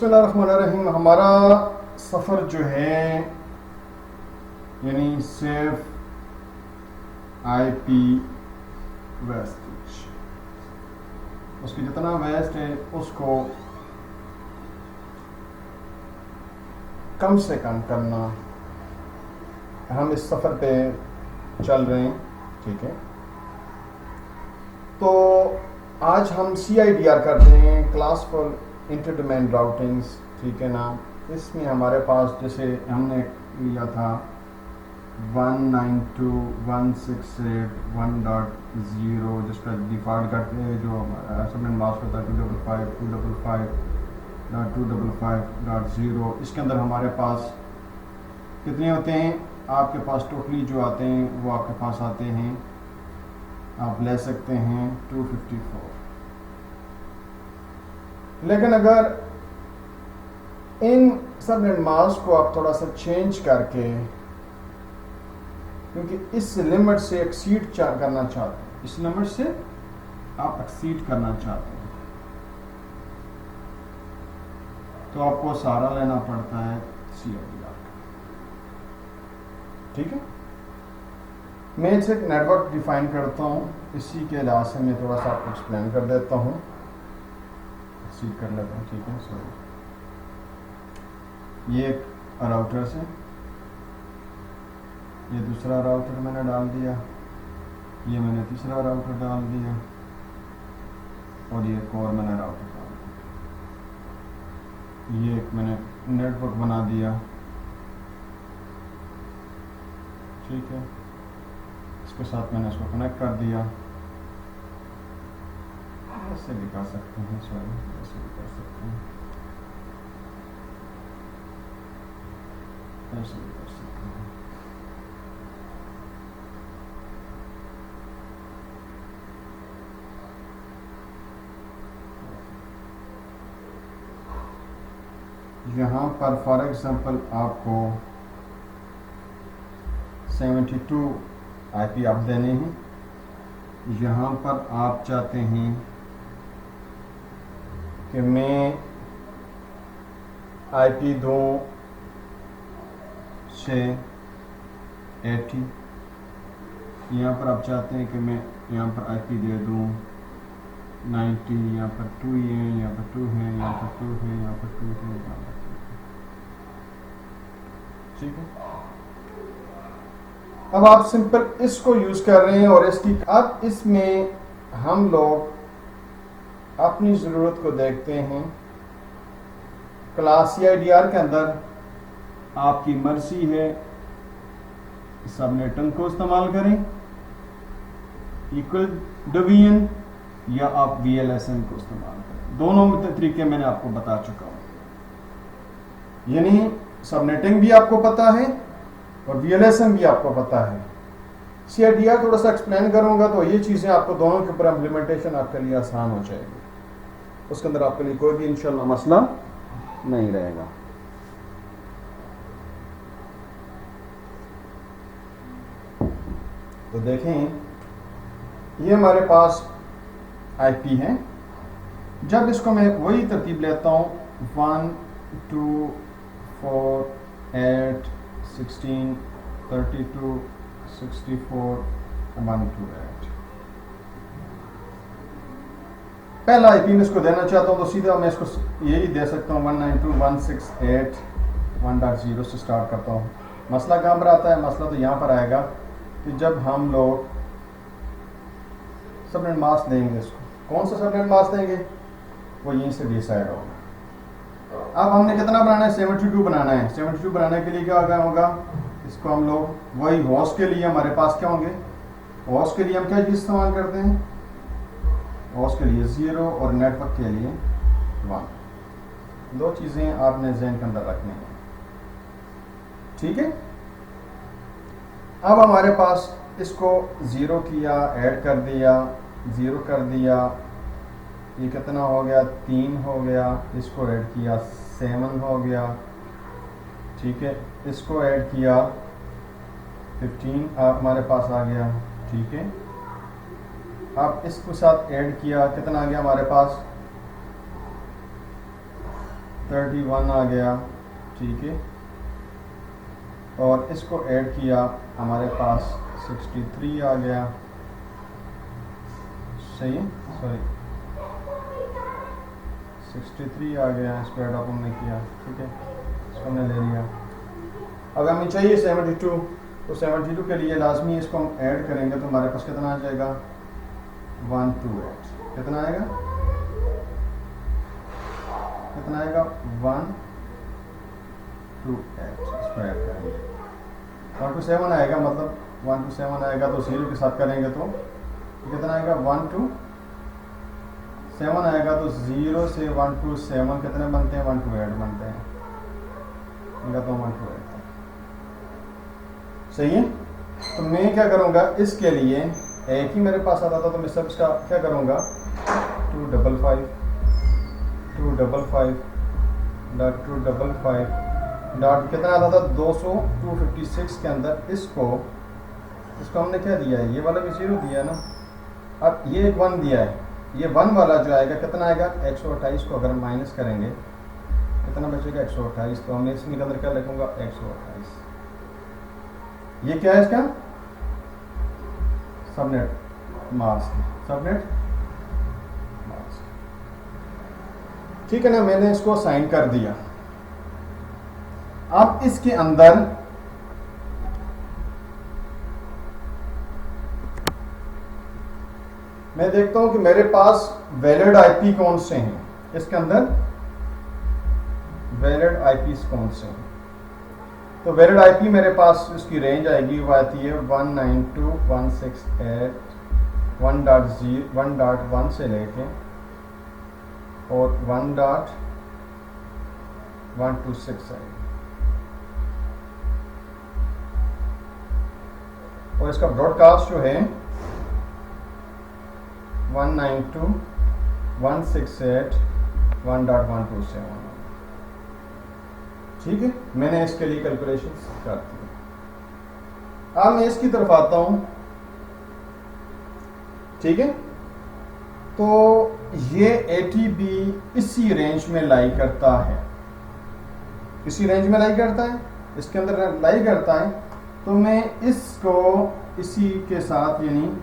बिस्मिल्लाहिर्रहमानिर्रहीम। हमारा सफ़र जो है यानी सेफ IP वेस्टेज, उसकी जितना वेस्ट है उसको कम से कम करना, हम इस सफ़र पे चल रहे हैं। ठीक है, तो आज हम CIDR करते हैं, क्लास फॉर इंटर डोमेन राउटिंग्स। ठीक है ना, इसमें हमारे पास जैसे हमने लिया था 192.168.1.0 जिसका डिफ़ॉल्ट करते हैं जो सबनेट मास्क होता है 255.255.255.0। इसके अंदर हमारे पास कितने होते हैं? आपके पास टोटली जो आते हैं वो आपके पास आते हैं, आप ले सकते हैं 254। लेकिन अगर इन सबनेट मास्क को आप थोड़ा सा चेंज करके, क्योंकि इस लिमिट से एक्सीड करना चाहते हैं, इस लिमिट से आप एक्सीड करना चाहते हैं, तो आपको सहारा लेना पड़ता है CIDR। ठीक है, मैं इसे एक नेटवर्क डिफाइन करता हूँ, इसी के लिहाज से मैं थोड़ा सा आपको एक्सप्लेन कर देता हूँ, एक्सीड कर लेता हूँ। ठीक है, सॉरी, ये एक राउटर से ये दूसरा राउटर मैंने डाल दिया, ये मैंने तीसरा राउटर डाल दिया, और ये एक और मैंने राउटर डाल दिया। ये एक मैंने नेटवर्क बना दिया। ठीक है, इसके साथ मैंने इसको कनेक्ट कर दिया। ऐसे भी कर सकते हैं, सॉरी, ऐसे भी कर सकते हैं, ऐसे भी कर सकते हैं। यहाँ पर फॉर एग्जांपल आपको 72 IP आप देने हैं। यहाँ पर आप चाहते हैं कि मैं IP दूँ 680, यहाँ पर आप चाहते हैं कि मैं यहाँ पर IP दे दूँ 90, यहाँ पर 2 है, यहाँ पर 2 है, यहाँ पर 2 है, यहाँ पर 2 है, यहाँ पर 2 है। ठीक है, अब आप सिंपल इसको यूज कर रहे हैं और इसकी अब इसमें हम लोग अपनी ज़रूरत को देखते हैं। क्लास CIDR के अंदर आपकी मर्जी है, सबनेटिंग को इस्तेमाल करें, इक्वल डिवीजन, या आप VLSN को इस्तेमाल करें। दोनों तरीके मैंने आपको बता चुका हूं, यानी सबनेटिंग भी आपको पता है और VLSN भी आपको पता है। CIDR थोड़ा सा एक्सप्लेन करूंगा तो ये चीज़ें आपको दोनों के ऊपर इम्प्लीमेंटेशन आपके लिए आसान हो जाएगी, उसके अंदर आपके लिए कोई भी इंशाल्लाह मसला नहीं रहेगा। तो देखें, ये हमारे पास IP है। जब इसको मैं वही तरतीब लेता हूँ 1 2 4 8 16 32 64 128, पहला IP में इसको देना चाहता हूँ तो सीधा मैं इसको यही दे सकता हूँ 192.168.1.0 से स्टार्ट करता हूँ। मसला कहाँ पर आता है? मसला तो यहाँ पर आएगा कि जब हम लोग सबनेट मास्क देंगे, इसको कौन सा सबनेट मास्क देंगे वो यहीं से डिसाइड होगा। अब हमने कितना बनाना है? 72 बनाना है। 72 बनाने के लिए क्या होगा? इसको हम लोग वही होस्ट के लिए हमारे पास क्या होंगे, होस्ट के लिए हम क्या चीज़ इस्तेमाल करते हैं? होस्ट के लिए 0 और नेटवर्क के लिए 1। दो चीज़ें आपने ज़हन के अंदर रखनी है। ठीक है, अब हमारे पास इसको 0 किया, ऐड कर दिया, 0 कर दिया, ये कितना हो गया? 3 हो गया। इसको ऐड किया 7 हो गया। ठीक है, इसको ऐड किया 15 हमारे पास आ गया। ठीक है, अब इसको साथ ऐड किया, कितना आ गया हमारे पास? 31 आ गया, ठीक है, और इसको ऐड किया हमारे पास 63 आ गया, सही है, सॉरी 63 आ गया, इसको ऐड हमने किया, ठीक है, इसको हमने ले लिया। अब हमें चाहिए 72, तो 72 के लिए लाजमी इसको हम ऐड करेंगे तो हमारे पास कितना आ जाएगा 128, कितना आएगा 128, इसको ऐड करेंगे 127 आएगा, मतलब 127 आएगा तो 0 के साथ करेंगे तो कितना आएगा 127 आएगा, तो 0 से 127 कितने बनते हैं 128 बनते हैं, इनका तो 128 सही है। तो मैं क्या करूँगा इसके लिए, एक ही मेरे पास आता था तो मैं सब इसका क्या करूँगा 255 डॉट कितना आता था 256 के अंदर, इसको हमने क्या दिया है, ये वाला भी 0 दिया है ना, अब ये एक 1 दिया है, ये 1 वाला जो आएगा कितना आएगा 128 को अगर माइनस करेंगे कितना बचेगा 128, तो हम इसके अंदर क्या लिखूंगा 128, ये क्या है इसका सबनेट मास्क, सबनेट मास्क, ठीक है ना, मैंने इसको असाइन कर दिया। अब इसके अंदर मैं देखता हूं कि मेरे पास वैलिड आईपी कौन से हैं, इसके अंदर वैलिड आईपी कौन से हैं, तो वैलिड आईपी मेरे पास इसकी रेंज आएगी, वो आती है 192.168.1.1 से लेके और 1.126 आएगी, और इसका ब्रॉडकास्ट जो है 192.168.1.127, ठीक है, मैंने इसके लिए कैलकुलेशन कर दी। अब मैं इसकी तरफ आता हूं, ठीक है, तो ये ATB इसी रेंज में लाई करता है, इसी रेंज में लाई करता है, इसके अंदर लाई करता है, तो मैं इसको इसी के साथ यानी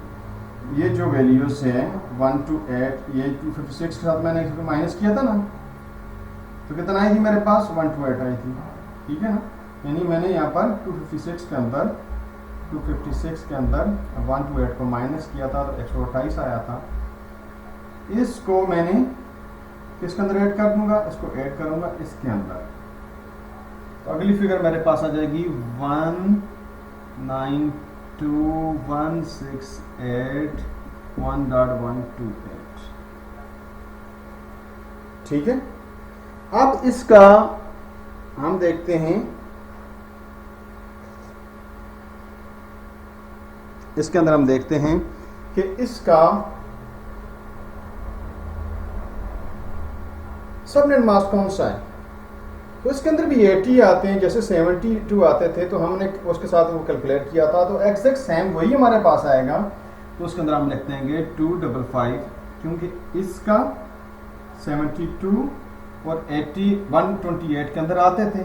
ये जो वैल्यूज है 1 to 8, ये 256 के साथ मैंने इसको माइनस किया था ना, तो कितना आई थी मेरे पास 128 आई थी, ठीक है ना, यानी मैंने यहाँ पर 256 के अंदर 128 को माइनस किया था तो 128 आया था, इसको मैंने किसके अंदर ऐड कर दूंगा, इसको ऐड करूंगा इसके अंदर, तो अगली फिगर मेरे पास आ जाएगी 192.168.1.128, ठीक है। अब इसका हम देखते हैं, इसके अंदर हम देखते हैं कि इसका सबनेट मास्क कौन सा है, तो इसके अंदर भी 80 आते हैं, जैसे 72 आते थे तो हमने उसके साथ वो कैलकुलेट किया था, तो एग्जैक्ट सेम वही हमारे पास आएगा, तो उसके अंदर हम लिखते हैं 255, क्योंकि इसका 72 और 128 के अंदर आते थे,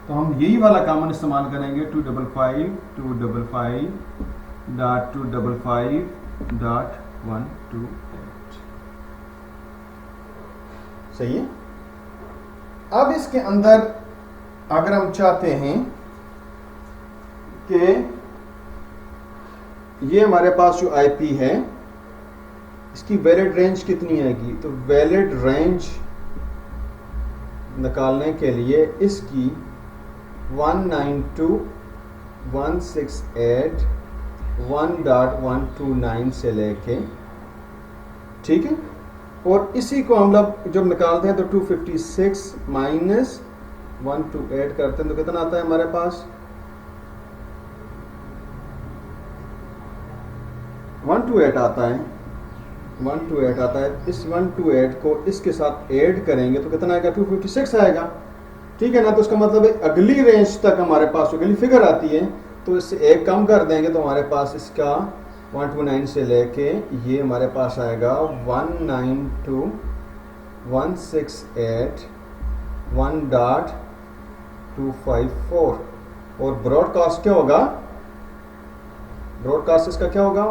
तो हम यही वाला कॉमन इस्तेमाल करेंगे 255.255.128, सही है। अब इसके अंदर अगर हम चाहते हैं कि ये हमारे पास जो आईपी है इसकी वैलिड रेंज कितनी आएगी, तो वैलिड रेंज निकालने के लिए इसकी 192.168.1.129 से लेके, ठीक है, और इसी को हम लोग जब निकालते हैं तो 256 माइनस 128 करते हैं तो कितना आता है हमारे पास 128 आता है, 128 आता है। इस 128 को इसके साथ ऐड करेंगे तो कितना आएगा 256 आएगा, ठीक है ना, तो इसका मतलब है अगली रेंज तक हमारे पास अगली फिगर आती है तो इससे एक कम कर देंगे तो हमारे पास इसका 129 से लेके ये हमारे पास आएगा 192.168 1.254 और ब्रॉडकास्ट क्या होगा, ब्रॉडकास्ट इसका क्या होगा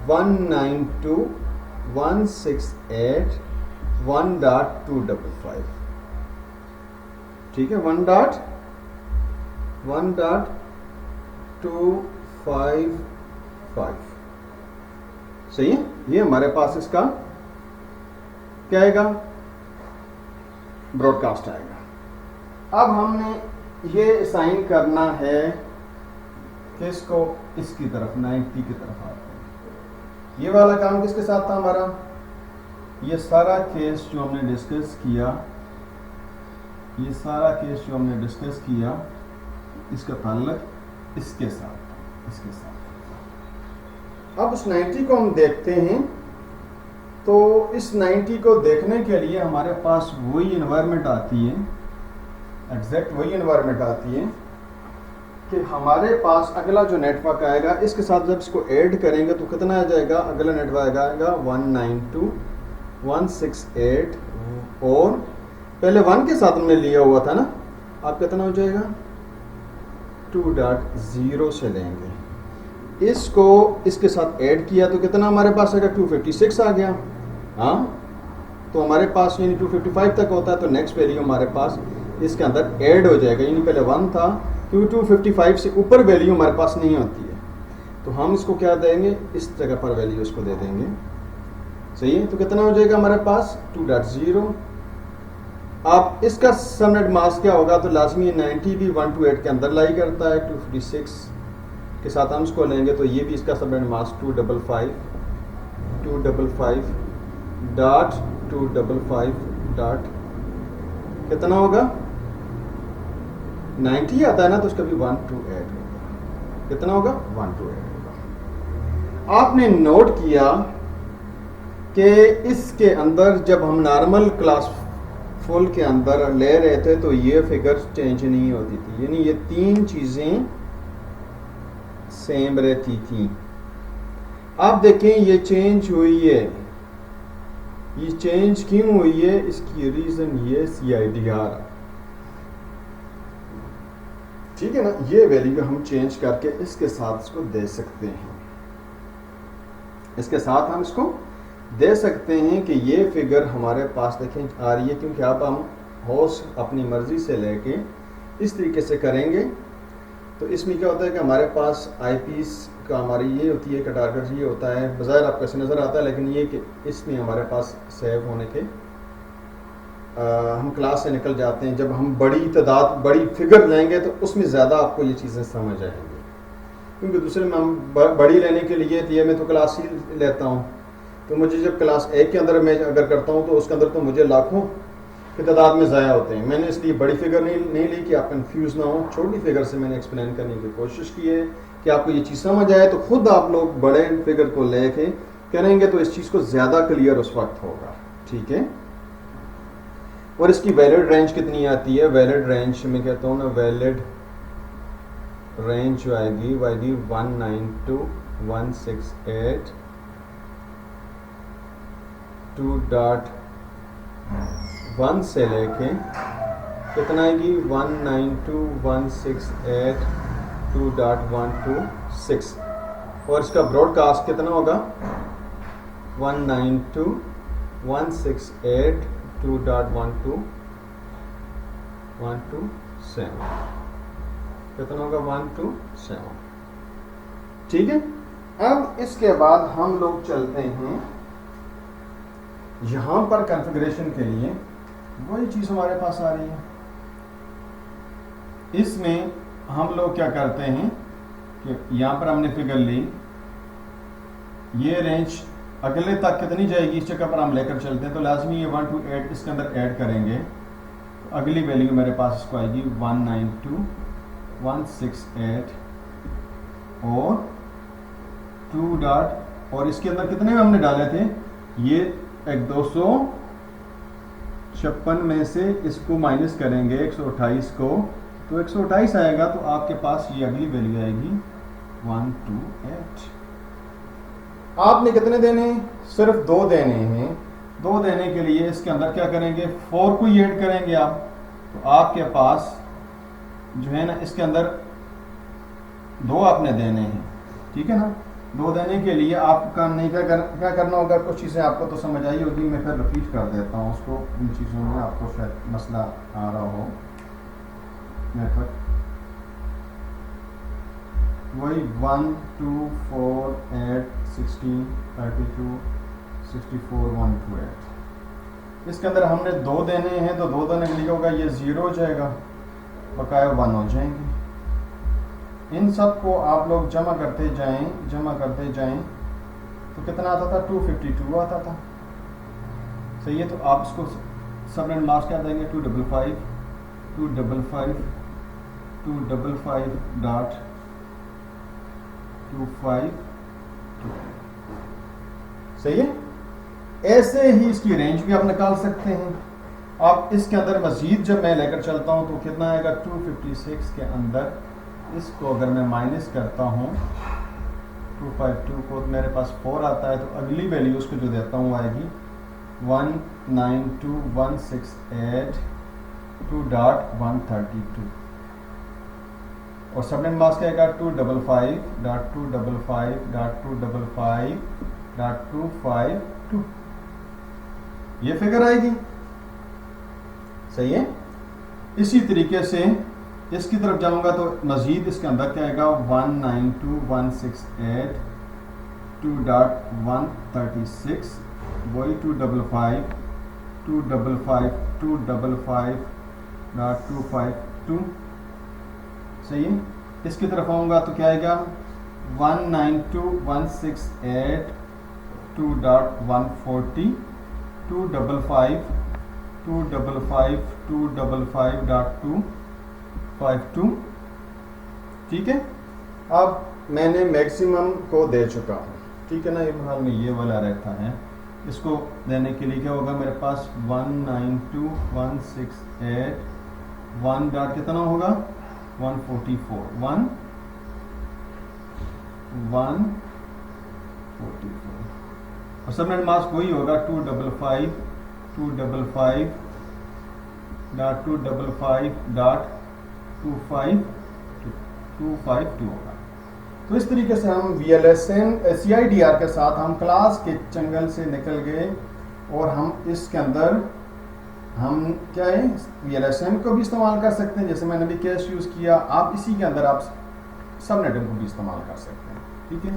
192.168.1.255, ठीक है 1.255 सही है। ये हमारे पास इसका क्या आएगा, ब्रॉडकास्ट आएगा। अब हमने ये असाइन करना है किसको, इसकी तरफ 90 की तरफ आते हैं। ये वाला काम किसके साथ था हमारा, ये सारा केस जो हमने डिस्कस किया, ये सारा केस जो हमने डिस्कस किया इसका ताल्लुक इसके साथ, इसके साथ। अब उस 90 को हम देखते हैं, तो इस 90 को देखने के लिए हमारे पास वही एनवायरनमेंट आती है, एग्जैक्ट वही एनवायरनमेंट आती है कि हमारे पास अगला जो नेटवर्क आएगा इसके साथ जब इसको ऐड करेंगे तो कितना आ जाएगा, अगला नेटवर्क आएगा 192.168 और पहले 1 के साथ हमने लिया हुआ था ना, अब कितना हो जाएगा 2.0 से लेंगे, इसको इसके साथ ऐड किया तो कितना हमारे पास आएगा 256 आ गया। हाँ तो हमारे पास यानी 255 तक होता है, तो नेक्स्ट वैल्यू हमारे पास इसके अंदर ऐड हो जाएगा, यानी पहले 1 था क्योंकि 255 से ऊपर वैल्यू हमारे पास नहीं होती है, तो हम इसको क्या देंगे, इस जगह पर वैल्यू इसको दे देंगे, सही है। तो कितना हो जाएगा हमारे पास 2.0। अब इसका सबनेट मास्क क्या होगा, तो लाजमी 90 भी 128 के अंदर लाई करता है, 256 के साथ हम इसको लेंगे तो ये भी इसका सबनेट मास्क 255 कितना होगा 90 आता है ना, तो उसका भी 128 होगा, कितना होगा 128 होगा। आपने नोट किया कि इसके अंदर जब हम नॉर्मल क्लास फुल के अंदर ले रहे थे तो ये फिगर चेंज नहीं होती थी, यानी ये तीन चीजें सेम रहती थी। आप देखें ये चेंज हुई है, ये चेंज क्यों हुई है, इसकी रीजन ये CIDR, ठीक है ना, ये वैल्यू हम चेंज करके इसके साथ इसको दे सकते हैं, इसके साथ हम इसको दे सकते हैं कि ये फिगर हमारे पास देखें आ रही है, क्योंकि अब हम होस्ट अपनी मर्जी से लेके इस तरीके से करेंगे तो इसमें क्या होता है कि हमारे पास IPs का हमारी ये होती है कि टारगेट ये होता है, बज़ाहिर आपको ऐसे नज़र आता है, लेकिन ये कि इसमें हमारे पास सेव होने के हम क्लास से निकल जाते हैं। जब हम बड़ी तादाद बड़ी फिगर लेंगे तो उसमें ज़्यादा आपको ये चीज़ें समझ आएंगी, क्योंकि दूसरे में हम बड़ी लेने के लिए तो ये मैं तो क्लास ही लेता हूँ, तो मुझे जब क्लास 1 के अंदर मैं अगर करता हूँ तो उसके अंदर तो मुझे लाखों की तादाद में ज़ाया होते हैं। मैंने इसलिए बड़ी फिगर नहीं ली कि आप कंफ्यूज ना हो, छोटी फिगर से मैंने एक्सप्लेन करने की कोशिश की है कि आपको ये चीज़ समझ आए, तो खुद आप लोग बड़े फिगर को लेके करेंगे तो इस चीज़ को ज़्यादा क्लियर उस वक्त होगा, ठीक है। और इसकी वैलिड रेंज कितनी आती है, वैलिड रेंज मैं कहता हूँ ना, वैलिड रेंज जो आएगी वो आएगी 192.168.2.1 से लेके कितना आएगी 192.168.2.126 और इसका ब्रॉडकास्ट कितना होगा 192.168.2.127 कितना होगा 127, ठीक है। अब इसके बाद हम लोग चलते हैं यहां पर कॉन्फ़िगरेशन के लिए, वही चीज हमारे पास आ रही है। इसमें हम लोग क्या करते हैं कि यहां पर हमने फिगर ली, ये रेंज अगले तक कितनी जाएगी इस जगह पर हम लेकर चलते हैं, तो लाजमी ये 1 to 8 इसके अंदर ऐड करेंगे, तो अगली वैल्यू मेरे पास इसको आएगी 192.168 और 2. और इसके अंदर कितने में हमने डाले थे, ये एक 256 में से इसको माइनस करेंगे 128 को, तो 128 आएगा, तो आपके पास ये अगली वैल्यू आएगी 128। आपने कितने देने, सिर्फ 2 देने हैं। 2 देने के लिए इसके अंदर क्या करेंगे, 4 को ही ऐड करेंगे आप, तो आपके पास जो है ना इसके अंदर 2 आपने देने हैं, ठीक है ना। 2 देने के लिए आप काम नहीं क्या करना होगा, कुछ चीज़ें आपको तो समझ आई होगी, मैं फिर रिपीट कर देता हूँ उसको, इन चीज़ों में आपको शायद मसला आ रहा हो। मेथड वही 1 2 4 8 16 32 64 1 2 8। इसके अंदर हमने 2 देने हैं, तो 2 देने के लिए होगा ये 0 हो जाएगा, बकाया 1 हो जाएंगे। इन सब को आप लोग जमा करते जाएं तो कितना आता था, 252 आता था। सही है, तो आप इसको सबनेट मास्क क्या देंगे, 255 255 255 डॉट 252। सही है। ऐसे ही इसकी रेंज भी आप निकाल सकते हैं। आप इसके अंदर मजीद जब मैं लेकर चलता हूं तो कितना आएगा, 256 के अंदर इसको अगर मैं माइनस करता हूं 252 को, तो मेरे पास 4 आता है, तो अगली वैल्यू उसको जो देता हूं आएगी 192168 2.132 और सबनेट मास्क आएगा 255.255.255.252। ये फिगर आएगी। सही है। इसी तरीके से इसकी तरफ जाऊंगा तो मजीद इसके अंदर क्या आएगा, 192168 2.136 वही 255.252। सही है। इसकी तरफ आऊंगा तो क्या आएगा, 192168 2.140 255.252। ठीक है। अब मैंने मैक्सिमम को दे चुका हूँ, ठीक है ना। इमरान में ये वाला रहता है, इसको देने के लिए क्या होगा, मेरे पास 192168 1 डॉट कितना होगा, 144 144 और सबनेट मास्क वही होगा 255.252 होगा। तो इस तरीके से हम VLSN CIDR के साथ हम क्लास के जंगल से निकल गए और हम इसके अंदर हम क्या है, VLSN को भी इस्तेमाल कर सकते हैं, जैसे मैंने भी केस यूज़ किया। आप इसी के अंदर आप सबनेटिंग को भी इस्तेमाल कर सकते हैं। ठीक है।